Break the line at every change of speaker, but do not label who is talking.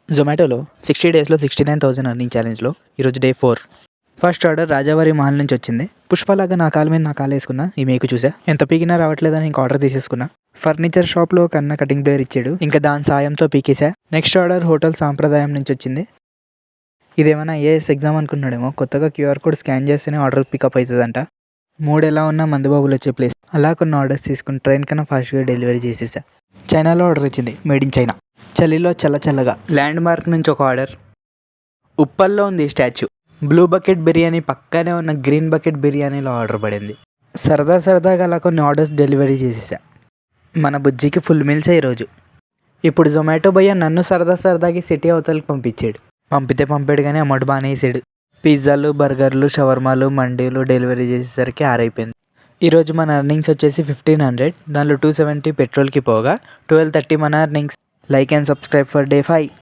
జొమాటోలో 60 డేస్లో 69,000 ఎర్నింగ్ ఛాలెంజ్లో ఈరోజు day 4. First order రాజావారి Mahal నుంచి వచ్చింది. పుష్పలాగా నా కాలు మీద నా కాలు వేసుకున్నా. ఈ మేకు చూసా, ఎంత పీకినా రావట్లేదని ఇంక ఆర్డర్ తీసేసుకున్నా. ఫర్నిచర్ షాప్లో కన్నా కటింగ్ ప్లేయర్ ఇచ్చాడు, ఇంకా దాని సాయంతో పీకేసా. నెక్స్ట్ ఆర్డర్ హోటల్ సాంప్రదాయం నుంచి వచ్చింది. ఇదేమైనా ఐఏఎస్ ఎగ్జామ్ అనుకున్నాడేమో, కొత్తగా క్యూఆర్ కోడ్ స్కాన్ చేస్తేనే ఆర్డర్ పికప్ అవుతుందంట. మూడు ఎలా ఉన్నా మందుబాబులు వచ్చే ప్లేస్. అలా కొన్ని ఆర్డర్స్ తీసుకుని ట్రైన్ కన్నా ఫాస్ట్గా డెలివరీ చేసేసా. చైనాలో ఆర్డర్ వచ్చింది, మేడ్ ఇన్ చైనా. చలిలో చల్లగా. ల్యాండ్ మార్క్ నుంచి ఒక ఆర్డర్. ఉప్పల్లో ఉంది స్టాచ్యూ. బ్లూ బకెట్ బిర్యానీ పక్కనే ఉన్న గ్రీన్ బకెట్ బిర్యానీలో ఆర్డర్ పడింది. సరదాగా అలా కొన్ని ఆర్డర్స్ డెలివరీ చేసేసా. మన బుజ్జికి ఫుల్ మీల్సే ఈరోజు. ఇప్పుడు జొమాటో భయ్య నన్ను సరదాకి సిటీ అవతలకి పంపించాడు. పంపాడు కానీ అమౌంట్ బాగానే వేసాడు. పిజ్జాలు, బర్గర్లు, షవర్మాలు, మండీలు డెలివరీ చేసేసరికి 6 అయిపోయింది. ఈరోజు మన ఎర్నింగ్స్ వచ్చేసి 1500. దానిలో 270 పెట్రోల్కి పోగా 1230 మన earnings. Like and subscribe for day 5.